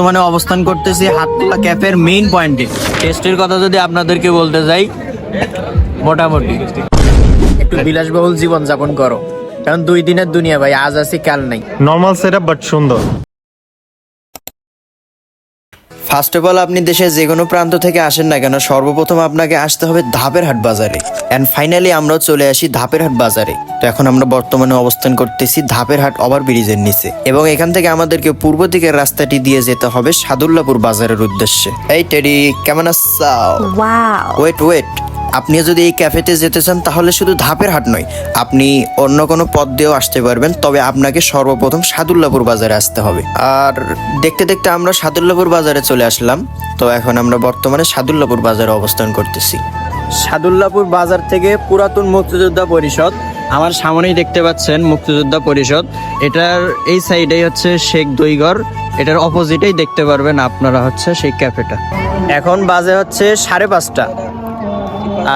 বর্তমানে অবস্থান করতেছি হাততলা ক্যাফের মেইন পয়েন্টে। টেস্টের কথা যদি আপনাদেরকে বলতে যাই, মোটামুটি একটু বিলাসবহুল জীবন যাপন করো, কারণ 2 দিনের দুনিয়া ভাই, আজ আছি কাল নাই। নর্মাল সেটআপ বাট সুন্দর। ফার্স্ট অফ অল, আপনি দেশের যে কোনো প্রান্ত থেকে আসেন না কেন, সর্বপ্রথম আপনাকে আসতে হবে ধাপেরহাট বাজারে। অ্যান্ড ফাইনালি আমরাও চলে আসি ধাপেরহাট বাজারে। তো এখন আমরা বর্তমানে অবস্থান করতেছি ধাপেরহাট ওভারব্রিজের নিচে, এবং এখান থেকে আমাদেরকে পূর্ব দিকের রাস্তাটি দিয়ে যেতে হবে সাদুল্লাপুর বাজারের উদ্দেশ্যে। এই টেডি, কেমন আছো? ওয়েট, আপনিও যদি এই ক্যাফেতে যেতে চান তাহলে শুধু ধাপেরহাট নয়, আপনি অন্য কোনো পথ দিয়েও আসতে পারবেন, তবে আপনাকে সর্বপ্রথম সাদুল্লাপুর বাজারে আসতে হবে। আর দেখতে দেখতে আমরা সাদুল্লাপুর বাজারে চলে আসলাম। তো এখন আমরা বর্তমানে সাদুল্লাপুর বাজারে অবস্থান করতেছি। সাদুল্লাপুর বাজার থেকে পুরাতন মুক্তিযোদ্ধা পরিষদ, আমার সামনেই দেখতে পাচ্ছেন মুক্তিযোদ্ধা পরিষদ। এটার এই সাইডেই হচ্ছে শেখ দইঘর, এটার অপোজিটেই দেখতে পারবেন আপনারা হচ্ছে সেই ক্যাফেটা। এখন বাজে হচ্ছে 5:30,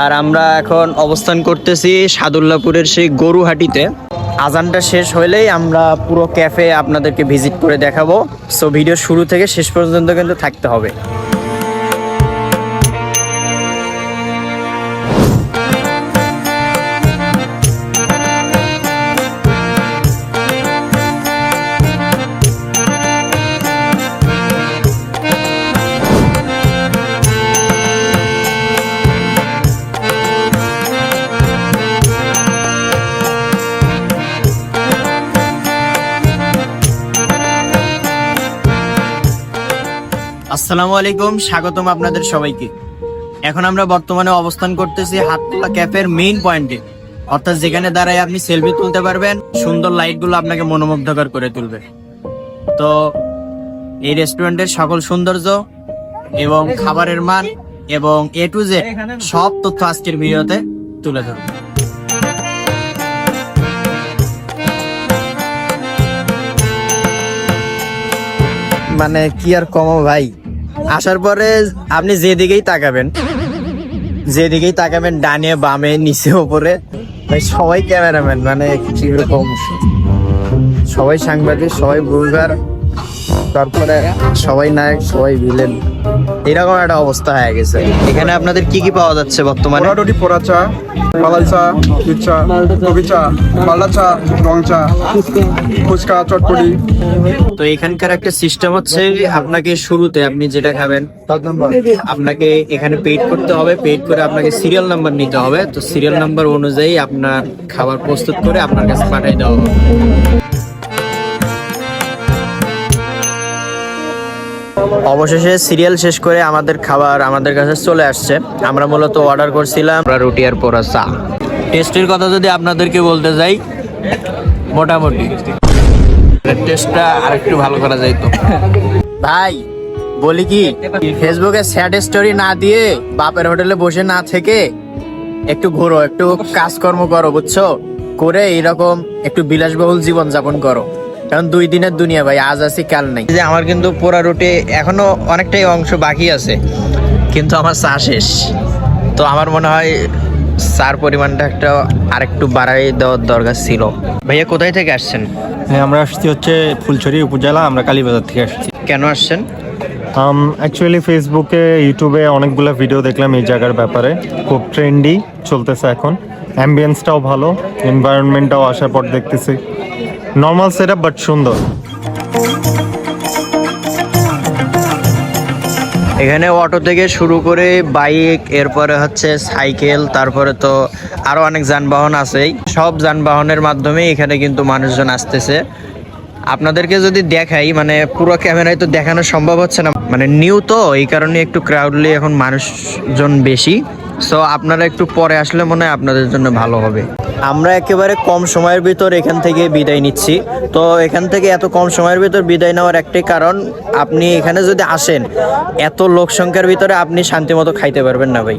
আর আমরা এখন অবস্থান করতেছি সাদুল্লাপুরের সেই গরুহাটিতে। আজানটা শেষ হইলেই আমরা পুরো ক্যাফে আপনাদেরকে ভিজিট করে দেখাবো। সো ভিডিও শুরু থেকে শেষ পর্যন্ত কিন্তু থাকতে হবে। আসসালামু আলাইকুম, স্বাগতম আপনাদের সবাইকে। এখন আমরা বর্তমানে অবস্থান করতেছি হাততলা ক্যাফের মেইন পয়েন্টে, অর্থাৎ যেখানে দাঁড়ায় আপনি সেলফি তুলতে পারবেন, সুন্দর লাইটগুলো আপনাকে মনোমুগ্ধকর করে তুলবে। তো এই রেস্টুরেন্টের সকল সৌন্দর্য এবং খাবারের মান এবং A to Z সব তথ্য আজকের ভিডিওতে তুলে ধরব। মানে কি আর কমো ভাই, আসার পরে আপনি যেদিকেই তাকাবেন, ডানে বামে নিচে ওপরে ভাই সবাই ক্যামেরাম্যান, মানে কিরকম সবাই সাংবাদিক, সবাই ব্লগার, তারপরে সবাই নায়ক, সবাই ভিলেন, এরকম একটা অবস্থা হয়ে গেছে। এখানে আপনাদের কি কি পাওয়া যাচ্ছে বর্তমানে? পোড়া চা, মালাই চা, দুধ চা, কবি চা, মালদা চা, রং চা, ফুচকা, চটপটি। তো এখানকার একটা সিস্টেম হচ্ছে, আপনাকে শুরুতে আপনি যেটা খাবেন আপনাকে এখানে পেড করতে হবে, পেড করে আপনাকে সিরিয়াল নাম্বার নিতে হবে। তো সিরিয়াল নাম্বার অনুযায়ী আপনার খাবার প্রস্তুত করে আপনার কাছে পাঠিয়ে দেওয়া হবে। অবশেষে সিরিয়াল শেষ করে আমাদের খাবার আমাদের কাছে চলে আসছে। আমরা মূলত অর্ডার করছিলাম রুটি আর পোড়া চা। টেস্টের কথা যদি আপনাদেরকে বলতে যাই, মোটামুটি টেস্টটা আরেকটু ভালো করা যাইতো। ভাই বলি কি, ফেসবুকে স্যাড স্টোরি না দিয়ে বাপের হোটেলে বসে না থেকে একটু ঘোরো, একটু কাজকর্ম করো, বুঝছো, করে এরকম একটু বিলাসবহুল জীবন যাপন করো, কারণ 2 দিনের দুনিয়া ভাই, আজ আছি কাল নাই। যে আমার কিন্তু পোড়া রুটি এখনো অনেকটাই অংশ বাকি আছে, কিন্তু আমার চা শেষ। তো আমার মনে হয় চার পরিমাণটা একটা আরেকটু বাড়াই দেওয়ার দরকার ছিল। ভাইয়া কোথায় থেকে আসছেন? আমরা আসছি হচ্ছে ফুলছড়ি উপজেলা, আমরা কালীবাজার থেকে আসছি। কেন আসছেন? অ্যাকচুয়ালি ফেসবুকে, ইউটিউবে অনেকগুলো ভিডিও দেখলাম এই জায়গার ব্যাপারে, খুব ট্রেন্ডি চলতেছে এখন। অ্যাম্বিয়েন্সটাও ভালো, এনভায়রনমেন্টটাও আসার পর দেখতেছি নর্মাল সেটআপ বাট সুন্দর। এখানে অটো থেকে শুরু করে বাইক, এরপরে হচ্ছে সাইকেল, তারপরে তো আরো অনেক যানবাহন আছেই। সব যানবাহনের মাধ্যমে এখানে কিন্তু মানুষজন আসতেছে। আপনাদেরকে যদি দেখাই, মানে পুরো ক্যামেরায় তো দেখানো সম্ভব হচ্ছে না, মানে নিউ তো, এই কারণে একটু ক্রাউডলি এখন মানুষজন বেশি। সো আপনারা একটু পরে আসলে মনে হয় আপনাদের জন্য ভালো হবে। আমরা একেবারে কম সময়ের ভিতর এখান থেকে বিদায় নিচ্ছি। তো এখান থেকে এত কম সময়ের ভিতর বিদায় নেওয়ার একটাই কারণ, আপনি এখানে যদি আসেন এত লোক সংখ্যার ভিতরে আপনি শান্তিমতো খাইতে পারবেন না ভাই।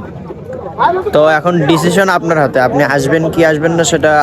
তো এখন ডিসিশন আপনার হাতে, আপনি আসবেন কি আসবেন না সেটা